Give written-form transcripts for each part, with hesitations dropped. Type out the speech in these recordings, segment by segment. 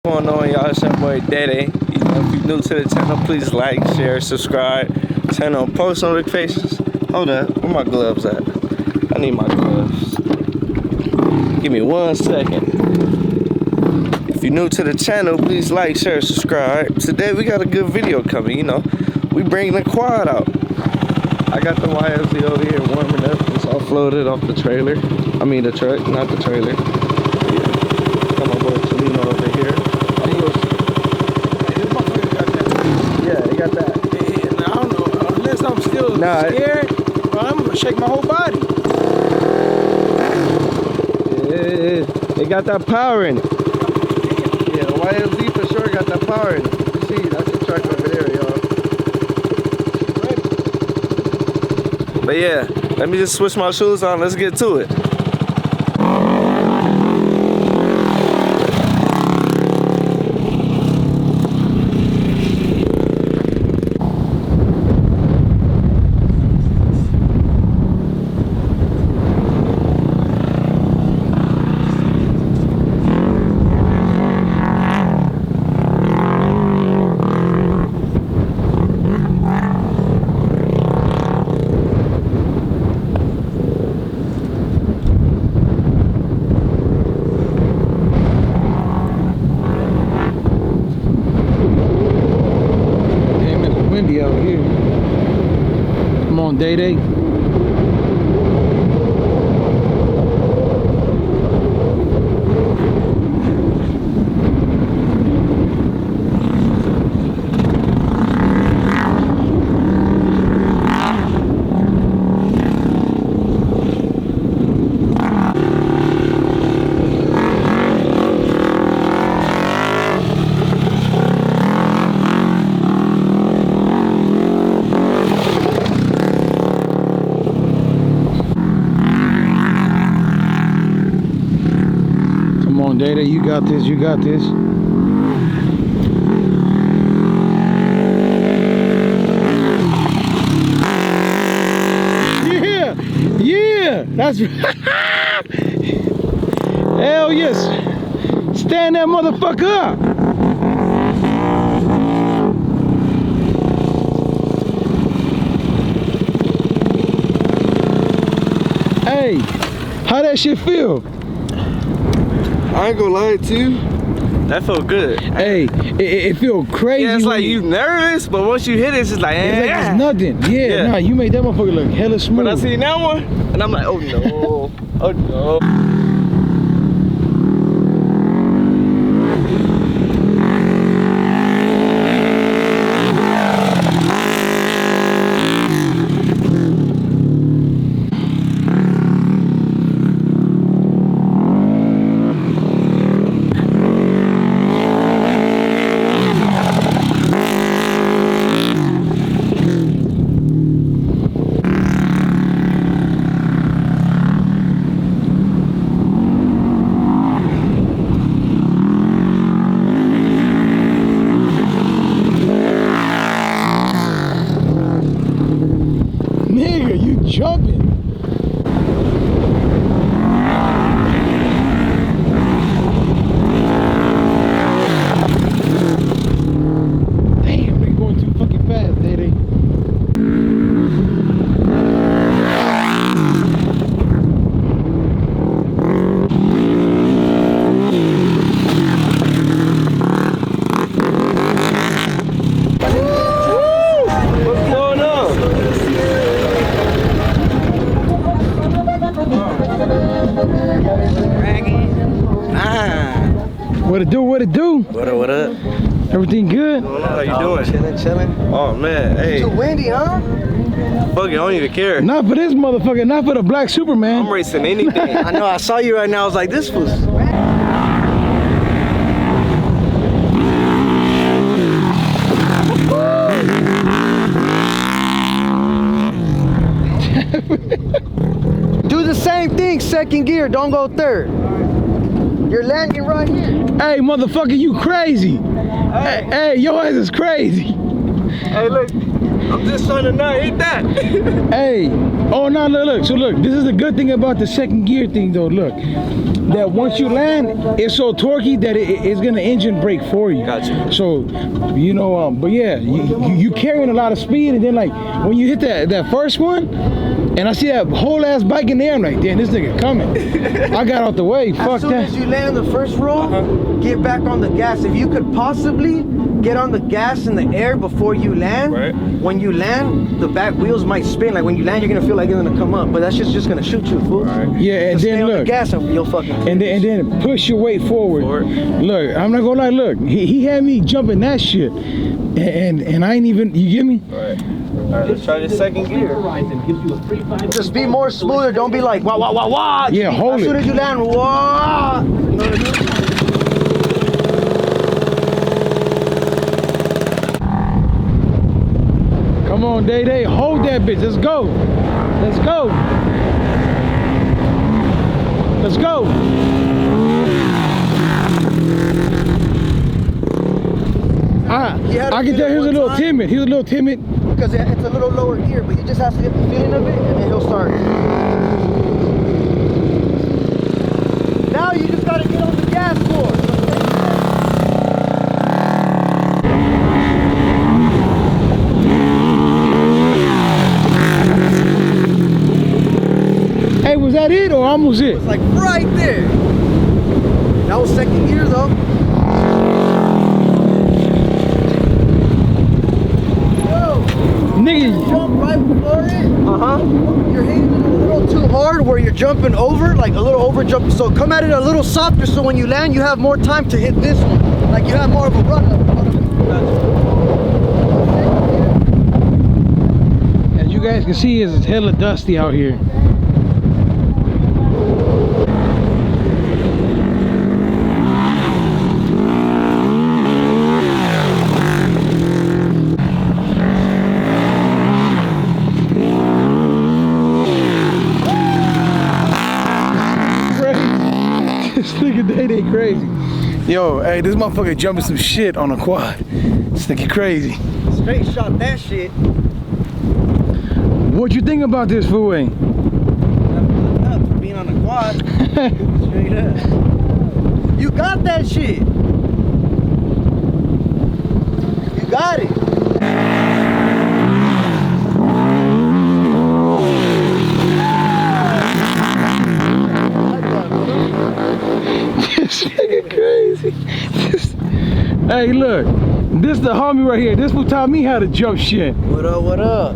What's going on, y'all? It's your boy Daedae. You know, if you're new to the channel, please like, share, subscribe, turn on post notifications. Hold up, where my gloves at? I need my gloves. Give me 1 second. If you're new to the channel, please like, share, subscribe. Today we got a good video coming. You know, we bring the quad out. I got the YFZ over here warming up. It's offloaded off the trailer. I mean the truck, not the trailer. Yeah. Got my boy Chelino over here. Yeah, he got that. And I don't know, unless I'm still scared, well, I'm gonna shake my whole body. It got that power in it. Yeah, the YFZ for sure got that power in it. You see, that's the truck over there, y'all. But yeah, let me just switch my shoes on. Let's get to it. Out here. Come on, Daedae. Daedae, you got this, you got this. Yeah, yeah, that's hell yes. Stand that motherfucker up. Hey, how that shit feel? I ain't gonna lie to you, that felt good. Hey, it feel crazy. Yeah, it's like you nervous, but once you hit it, it's just like, it's like it's nothing. Yeah, nah, you made that motherfucker look hella smooth. But I seen that one, and I'm like, oh no, oh no. Jumping. Damn, they going too fucking fast, Daedae. What it do? What it do? What up? What up? Everything good? How you doing? Chilling. Oh man, hey. Too windy, huh? Fuck it, I don't even care. Not for this motherfucker. Not for the black Superman. I'm racing anything. I know. I saw you right now. I was like, this was. Do the same thing. Second gear. Don't go third. You're landing right here. Hey, motherfucker, you crazy. Hey, your ass is crazy. Hey, look. I'm just trying to not hit that. Hey, oh no, look. So look, this is the good thing about the second gear thing though. Look, that once you land, it's so torquey that it's gonna engine brake for you. Gotcha. So, you know, but yeah, you carrying a lot of speed, and then like when you hit that first one, and I see that whole ass bike in the air, I'm like, damn, this nigga coming. I got out the way. Fuck that. As soon as you land the first roll, get back on the gas. If you could possibly get on the gas in the air before you land, when you land, the back wheels might spin. Like when you land, you're gonna feel like it's gonna come up, but that's just gonna shoot you, fool. Yeah, and just then stay on look, the gas and you'll fucking. and then push your weight forward. Look, I'm not gonna lie. Look, he had me jumping that shit, and I ain't even. You get me? Alright, let's try the second gear. Just be more smoother. Don't be like wah wah wah wah. Yeah, hold As soon it. as you land, wah. You know what I mean? Come on, Day, hold that bitch. Let's go. Let's go. Let's go. I can tell he was a little timid. He was a little timid. Because it's a little lower gear, but he just has to get the feeling of it, and then he'll start. Now you just gotta get on the gas more. Hey, was that it or almost it? It's like right there. That was second gear though. Nigga, Jump right before it. You're hitting it a little too hard where you're jumping over, like a little over jump. So come at it a little softer so when you land, you have more time to hit this one. Like you have more of a run up. as you guys can see, it's hella dusty out here. This nigga Day crazy. Yo, hey, this motherfucker jumping some shit on a quad. This nigga crazy. Straight shot that shit. What you think about this, fool? For being on the quad. Straight up. You got that shit. You got it. This nigga crazy. Hey, look, this the homie right here. This will taught me how to jump shit. What up, what up?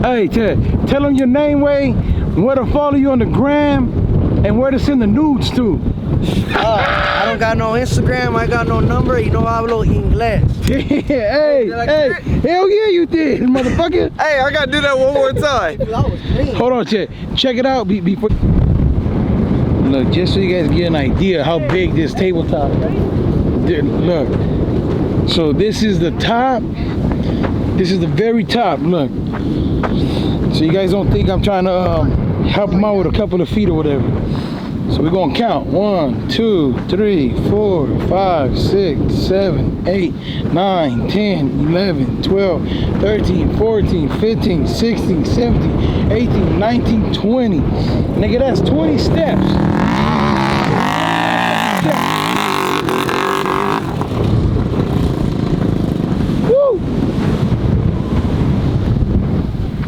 Hey, tell him your name, Way, where to follow you on the gram, and where to send the nudes to. I don't got no Instagram, I got no number, you know I hablo inglés. Hey, hell yeah you did, motherfucker. Hey, I gotta do that one more time. That was clean. Hold on, check it out before. Look, just so you guys get an idea how big this tabletop is. Look, so this is the top. This is the very top, look. So you guys don't think I'm trying to help them out with a couple of feet or whatever. So we're gonna count 1, 2, 3, 4, 5, 6, 7, 8, 9, 10, 11, 12, 13, 14, 15, 16, 17, 18, 19, 20. Nigga, that's 20 steps. Woo!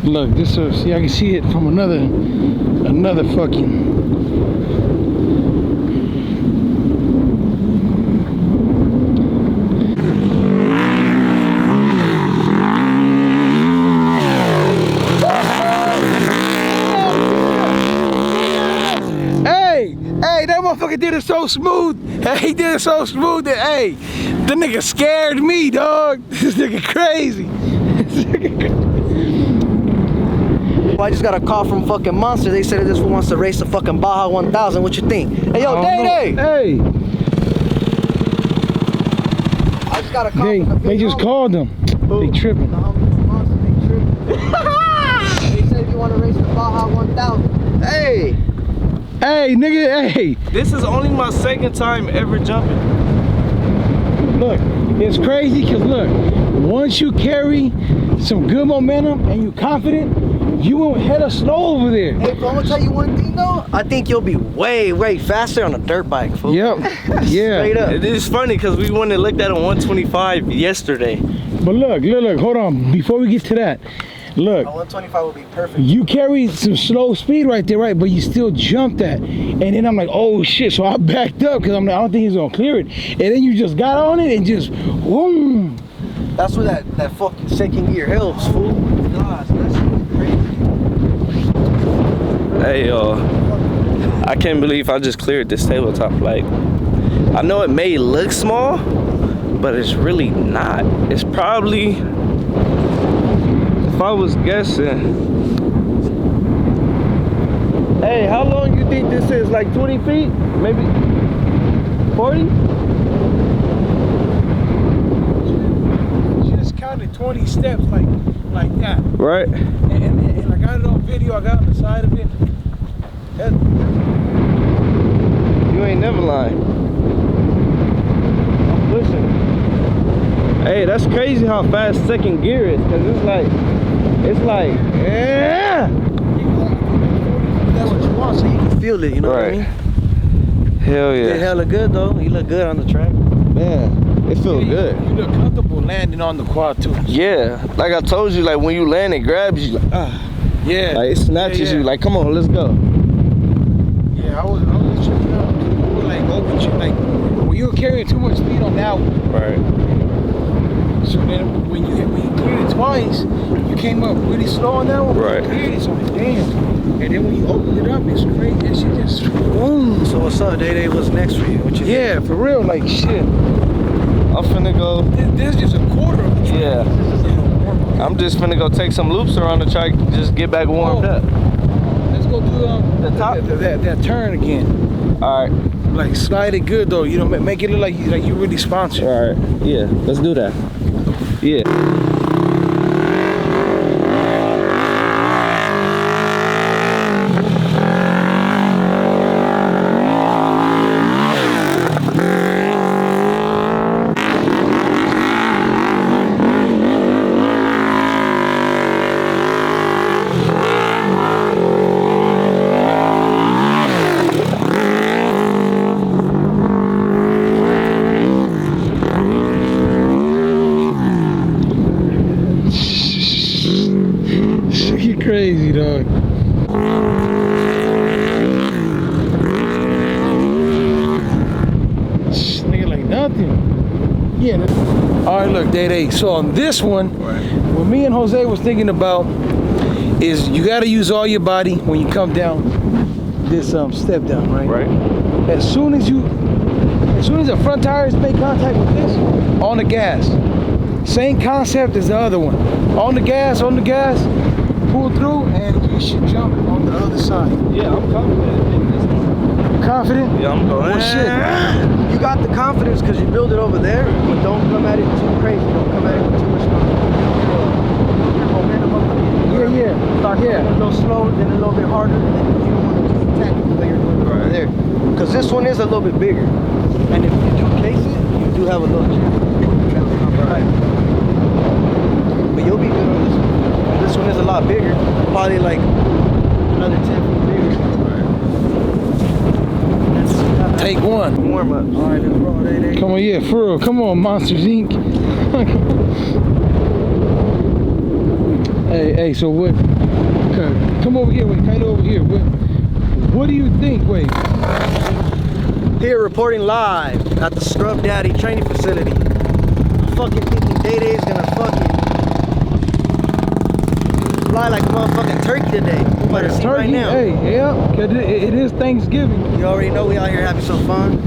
Look, this see, I can see it from another fucking. Hey, that motherfucker did it so smooth. Hey, he did it so smooth that, hey, the nigga scared me, dog. This nigga crazy. This nigga crazy. Well, I just got a call from fucking Monster. They said that this one wants to race the fucking Baja 1000. What you think? Hey, yo, Day. Hey. I just got a call from the They big just homie. called them. They tripping. The homie from Monster, they tripping. They said if you want to race the Baja 1000. Hey, Hey, nigga, hey. this is only my second time ever jumping. Look, it's crazy because look, once you carry some good momentum and you're confident, you won't head us slow over there. Hey, bro, I'm gonna tell you one thing though. I think you'll be way, way faster on a dirt bike, fool. Yep. Yeah. Straight up. It is funny because we went and looked at a 125 yesterday. But look, hold on. Before we get to that, look. A 125 would be perfect. You carried some slow speed right there, right? But you still jumped that. And then I'm like, oh shit. So I backed up because I'm like, I don't think he's gonna clear it. And then you just got on it and just, boom. That's where that fucking second gear helps, fool. Gosh, that's crazy. Hey, I can't believe I just cleared this tabletop. Like, I know it may look small, but it's really not. It's probably, if I was guessing, hey, how long you think this is? Like 20 feet? Maybe 40? Just counted 20 steps like that. Right. And I got it on video. I got on the side of it. You ain't never lying. I'm pushing. Hey, that's crazy how fast second gear is, cause it's like, yeah. That's what you want, so you can feel it, you know what I mean? Hell You yeah. hella good though. You look good on the track. Man, it feels good. You look comfortable landing on the quad too. Yeah, like I told you, like when you land, it grabs you, like, Yeah. like it snatches you, like come on, let's go. Yeah, I was tripping out. You were like like when you were carrying too much speed on that one. Right. So then when you cleared it twice, you came up really slow on that one. Right. You cleared it, so it's damn. And then when you opened it up, it's crazy. That shit just boom. So what's up, Day? What's next for you? What you Yeah, for real, like shit. I'm finna go. This is just a quarter of the track. Yeah. I'm just finna go take some loops around the track, just get back warmed up. Let's go do The top? that turn again. All right. Like slide it good though. You know, make it look like you really sponsored. All right. Yeah. Let's do that. Yeah. You crazy dog. Nigga like nothing. Yeah. All right, look, Day. So on this one, what me and Jose was thinking about is you got to use all your body when you come down this step down, right? Right. As soon as the front tires make contact with this, on the gas. Same concept as the other one. On the gas, pull through, and you should jump on the other side. Yeah, I'm confident. Confident? Yeah, I'm going. Oh shit. You got the confidence because you build it over there, but don't come at it too crazy. Don't come at it with too much momentum up there. Yeah. Start going a little slow, then a little bit harder, and then you don't want to just attack it the way you're doing over there. Because this one is a little bit bigger. And if you do case it, you do have a little chance of bouncing off the right. But you'll be good on this one. This one is a lot bigger. Probably like another 10 feet bigger. Take one. Warm up. All right, let's roll. Day. Come on, yeah, for real. Come on, Monsters Inc. hey, so what? Okay, come over here, wait, kind of over here. What do you think? Wait. Here reporting live at the Scrub Daddy training facility. I'm fucking thinking Day is gonna fucking fly like a motherfucking turkey today. You better see right now. Hey, yeah, cause it is Thanksgiving. You already know we out here having some fun.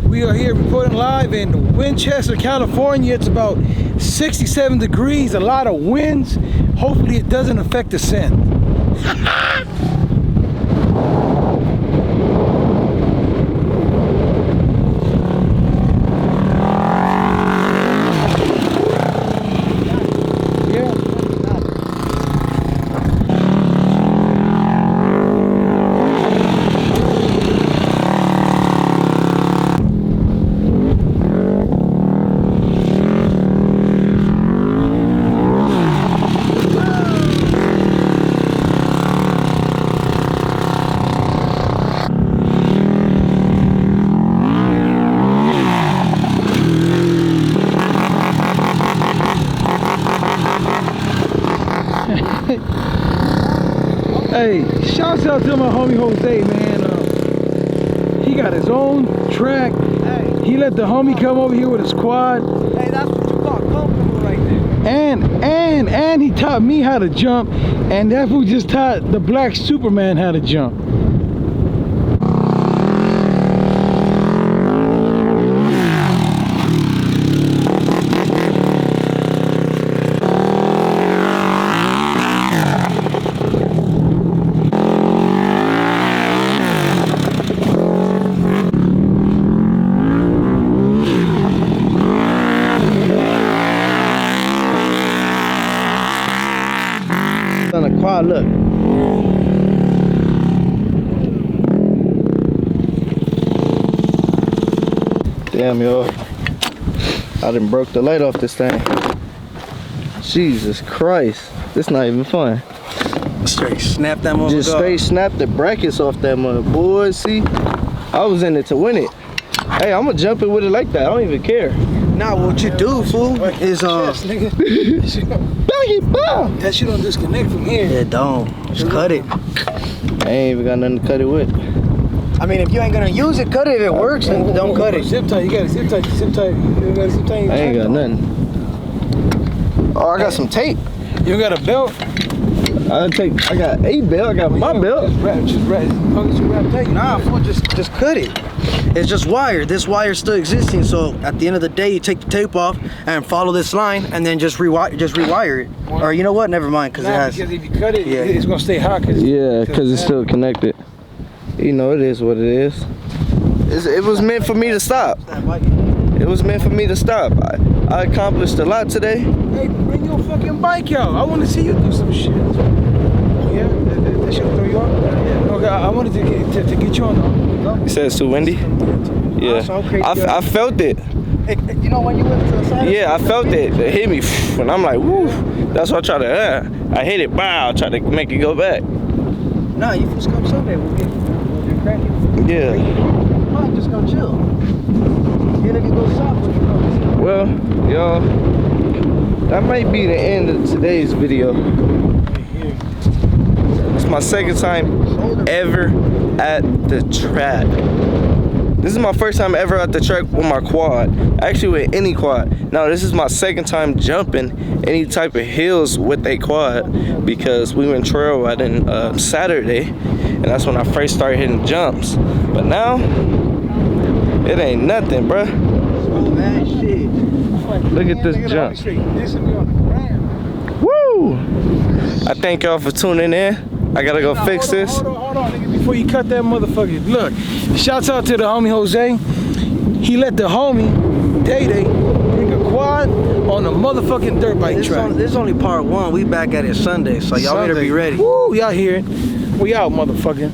We are here reporting live in Winchester, California. It's about 67 degrees, a lot of winds. Hopefully it doesn't affect the scent. shouts out to my homie Jose, man. He got his own track. Hey. He let the homie come over here with his quad. Hey, that's what you call comfortable right there. And he taught me how to jump. And that fool just taught the black Superman how to jump. On a quad, look. Damn, y'all. I done broke the light off this thing. Jesus Christ. This not even fun. Straight snap that motherfucker. Just straight snap the brackets off that mother, boy. See? I was in it to win it. Hey, I'm gonna jump in with it like that. I don't even care. Nah, what you do, fool, is That shit don't disconnect from here. yeah, don't. Just cut it. I ain't even got nothing to cut it with. I mean, if you ain't gonna use it, cut it. If it works, then don't cut it. Zip tie, you gotta zip tie, zip tie. You gotta zip tie. I ain't got nothing. Oh, I got some tape. You got a belt? I got a belt. I got my belt. Just wrap tape. Nah, fool, just cut it. It's just wire. This wire is still existing. So at the end of the day, you take the tape off and follow this line, and then just rewire it. Or you know what? Never mind, because it has. Because if you cut it, Yeah. it's gonna stay hot. Yeah, because it's still connected. You know, it is what it is. It was meant for me to stop. It was meant for me to stop. I accomplished a lot today. Hey, bring your fucking bike out. I want to see you do some shit. Yeah, that shit throw you off. Yeah. Okay, I wanted to get you on the. You said it's too windy? Yeah. I felt it. You know when you went to the side? Yeah, I felt it. It hit me, and I'm like, woo. That's why I try to. I hit it. Wow. Try to make it go back. Nah, you just come Sunday. We'll get cracking. Yeah. Fine, just go chill. Even if you go soft, we'll go. Well, y'all, that might be the end of today's video. It's my second time ever at the track. This is my first time ever at the track with my quad. Actually with any quad. Now this is my second time jumping any type of hills with a quad, because we went trail riding Saturday, and that's when I first started hitting jumps. But now, it ain't nothing, bruh. Look at this jump. Woo! I thank y'all for tuning in. I gotta go fix this. Hold on, nigga, before you cut that motherfucker. Look, shouts out to the homie Jose. He let the homie DaeDae bring a quad on a motherfucking dirt bike track. This is only part one. We back at it Sunday, so y'all better be ready. Woo, y'all hear it. We out, motherfucking.